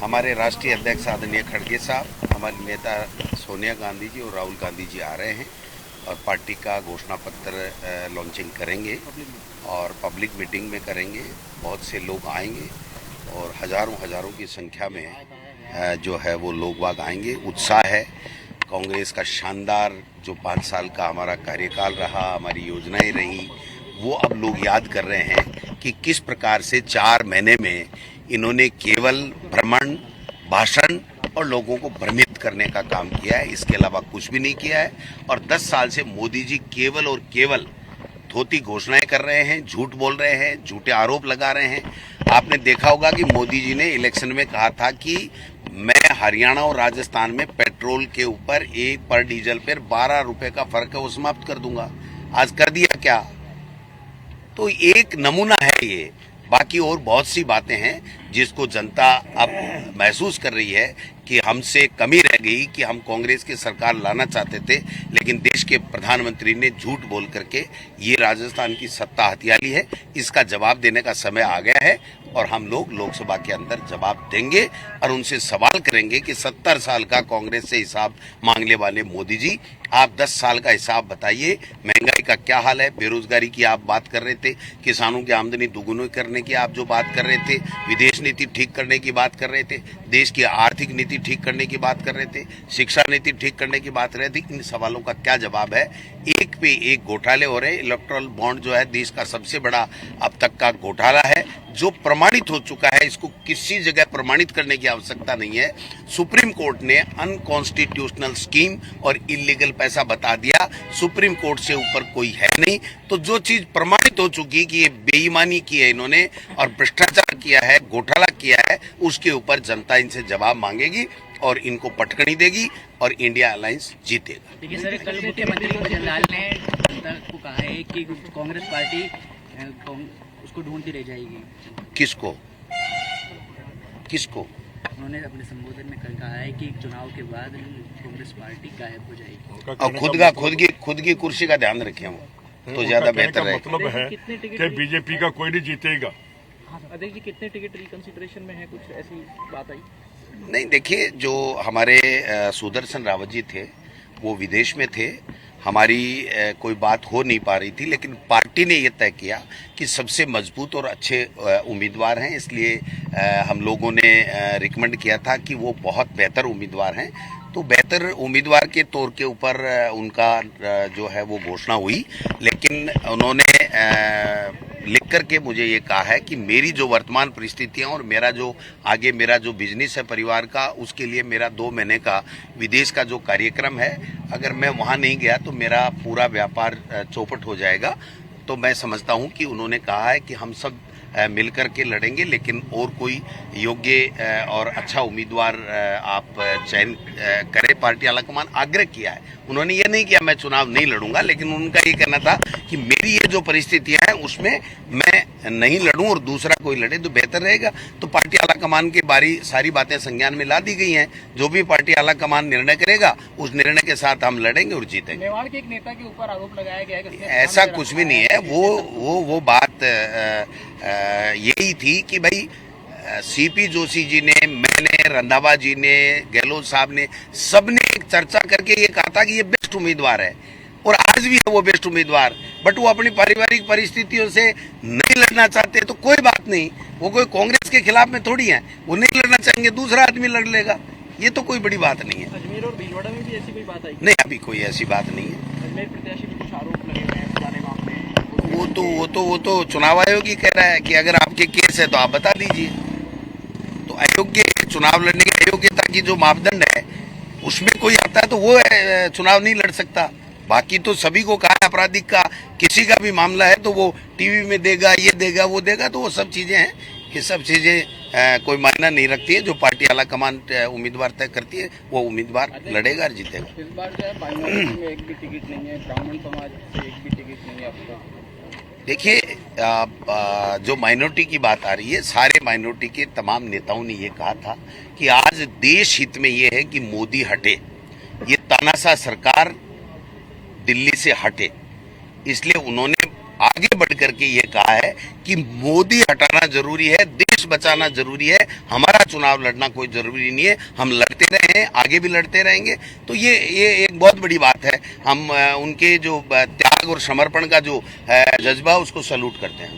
हमारे राष्ट्रीय अध्यक्ष आदरणीय खड़गे साहब, हमारे नेता सोनिया गांधी जी और राहुल गांधी जी आ रहे हैं और पार्टी का घोषणा पत्र लॉन्चिंग करेंगे और पब्लिक मीटिंग में करेंगे। बहुत से लोग आएंगे और हज़ारों की संख्या में जो है वो लोग बाग आएंगे। उत्साह है। कांग्रेस का शानदार जो 5 साल का हमारा कार्यकाल रहा, हमारी योजनाएं रही, वो अब लोग याद कर रहे हैं कि किस प्रकार से 4 महीने में इन्होंने केवल भ्रमण, भाषण और लोगों को भ्रमित करने का काम किया है। इसके अलावा कुछ भी नहीं किया है। और 10 साल से मोदी जी केवल और केवल धोती घोषणाएं कर रहे हैं, झूठ बोल रहे हैं, झूठे आरोप लगा रहे हैं। आपने देखा होगा कि मोदी जी ने इलेक्शन में कहा था कि मैं हरियाणा और राजस्थान में पेट्रोल के ऊपर एक पर डीजल पर 12 रुपए का फर्क है वो समाप्त कर दूंगा। आज कर दिया क्या? तो एक नमूना है ये। बाकी और बहुत सी बातें हैं जिसको जनता अब महसूस कर रही है कि हमसे कमी रह गई कि हम कांग्रेस की सरकार लाना चाहते थे, लेकिन देश के प्रधानमंत्री ने झूठ बोल करके ये राजस्थान की सत्ता हथिया ली है। इसका जवाब देने का समय आ गया है और हम लोग लोकसभा के अंदर जवाब देंगे और उनसे सवाल करेंगे कि 70 साल का कांग्रेस से हिसाब मांगने वाले मोदी जी, आप 10 साल का हिसाब बताइए। महंगाई का क्या हाल है? बेरोजगारी की आप बात कर रहे थे, किसानों की आमदनी दोगुनी करने की आप जो बात कर रहे थे, विदेश नीति ठीक करने की बात कर रहे थे, देश की आर्थिक नीति ठीक करने की बात कर रहे थे, शिक्षा नीति ठीक करने की बात कर रहे थे। इन सवालों का क्या जवाब है? एक पे एक घोटाले हो रहे। इलेक्टोरल बॉन्ड जो है देश का सबसे बड़ा अब तक का घोटाला है, जो प्रमाणित हो चुका है। इसको किसी जगह प्रमाणित करने की आवश्यकता नहीं है। सुप्रीम कोर्ट ने अनकॉन्स्टिट्यूशनल स्कीम और इलीगल पैसा बता दिया। सुप्रीम कोर्ट से ऊपर कोई है नहीं। तो जो चीज प्रमाणित हो चुकी कि ये बेईमानी की है इन्होंने और भ्रष्टाचार किया है, घोटाला किया है, उसके ऊपर जनता इनसे जवाब मांगेगी और इनको पटकनी देगी और इंडिया अलायंस जीतेगा। देखिए सर, कल मुख्यमंत्री भजनलाल ने जनता को कहा है कि कांग्रेस पार्टी उसको ढूंढती रह जाएगी। किसको? उन्होंने अपने संबोधन में कल कहा है कि चुनाव के बाद कांग्रेस पार्टी गायब हो जाएगी और खुद की कुर्सी का ध्यान रखें वो तो ज्यादा बेहतर है। मतलब है कि बीजेपी का कोई नहीं जीतेगा। अध्यक्ष जी, कितने टिकट रिकंसिडरेशन में है? कुछ ऐसी बात आई? नहीं, देखिए, जो हमारे सुदर्शन रावत जी थे वो विदेश में थे। हमारी कोई बात हो नहीं पा रही थी, लेकिन पार्टी ने ये तय किया कि सबसे मजबूत और अच्छे उम्मीदवार हैं, इसलिए हम लोगों ने रिकमेंड किया था कि वो बहुत बेहतर उम्मीदवार हैं। तो बेहतर उम्मीदवार के तौर के ऊपर उनका जो है वो घोषणा हुई, लेकिन उन्होंने लिख करके मुझे ये कहा है कि मेरी जो वर्तमान परिस्थितियां और मेरा जो बिजनेस है परिवार का, उसके लिए मेरा 2 महीने का विदेश का जो कार्यक्रम है, अगर मैं वहां नहीं गया तो मेरा पूरा व्यापार चौपट हो जाएगा। तो मैं समझता हूं कि उन्होंने कहा है कि हम सब मिलकर के लड़ेंगे, लेकिन और कोई योग्य और अच्छा उम्मीदवार आप चयन करें। पार्टी आलाकमान आग्रह किया है। उन्होंने ये नहीं किया मैं चुनाव नहीं लड़ूंगा, लेकिन उनका ये कहना था कि मेरी ये जो परिस्थितियां हैं उसमें मैं नहीं लड़ूं और दूसरा कोई लड़े तो बेहतर रहेगा। तो पार्टी आलाकमान की सारी बातें संज्ञान में ला दी गई हैं। जो भी पार्टी आलाकमान निर्णय करेगा उस निर्णय के साथ हम लड़ेंगे और जीतेंगे। मेवाड़ के एक नेता के ऊपर आरोप लगाया गया है। ऐसा कुछ भी नहीं है। वो बात यही थी कि भाई सीपी जोशी जी ने, मैंने, रंधावा जी ने, गहलोत साहब ने, सबने एक चर्चा करके ये कहा था कि ये बेस्ट उम्मीदवार है और आज भी है वो बेस्ट उम्मीदवार। बट वो अपनी पारिवारिक परिस्थितियों से नहीं लड़ना चाहते तो कोई बात नहीं, वो कोई कांग्रेस के खिलाफ में थोड़ी है। वो नहीं लड़ना चाहेंगे, दूसरा आदमी लड़ लेगा। ये तो कोई बड़ी बात नहीं है। अजमेर और भीलवाड़ा में भी ऐसी कोई बात आई? नहीं, अभी कोई ऐसी बात नहीं है। अजमेर प्रत्याशी पे कुछ आरोप लगे हुए हैं पुराने मामले। वो तो चुनाव आयोग ही कह रहा है कि अगर आपके केस है तो आप बता दीजिए। तो अयोग्य चुनाव लड़ने की अयोग्यता की जो मापदंड है उसमें कोई आता है तो वो चुनाव नहीं लड़ सकता। बाकी तो सभी को कहा है आपराधिक का, किसी का भी मामला है तो वो टीवी में देगा, ये देगा, वो देगा। तो वो सब चीजें हैं, ये सब चीजें कोई मायना नहीं रखती है। जो पार्टी आलाकमान उम्मीदवार तय करती है वो उम्मीदवार लड़ेगा और जीतेगा। इस बार जो है माइनॉरिटी में एक भी टिकट नहीं है, ब्राह्मण समाज से एक भी टिकट नहीं है आपका। देखिए, जो माइनॉरिटी की बात आ रही है, सारे माइनॉरिटी के तमाम नेताओं ने ये कहा था कि आज देश हित में ये है कि मोदी हटे, ये तानाशाह सरकार दिल्ली से हटे। इसलिए उन्होंने आगे बढ़ करके ये कहा है कि मोदी हटाना जरूरी है, देश पक्ष बचाना जरूरी है। हमारा चुनाव लड़ना कोई जरूरी नहीं है। हम लड़ते रहे हैं, आगे भी लड़ते रहेंगे। तो ये एक बहुत बड़ी बात है। हम उनके जो त्याग और समर्पण का जो जज्बा उसको सैल्यूट करते हैं।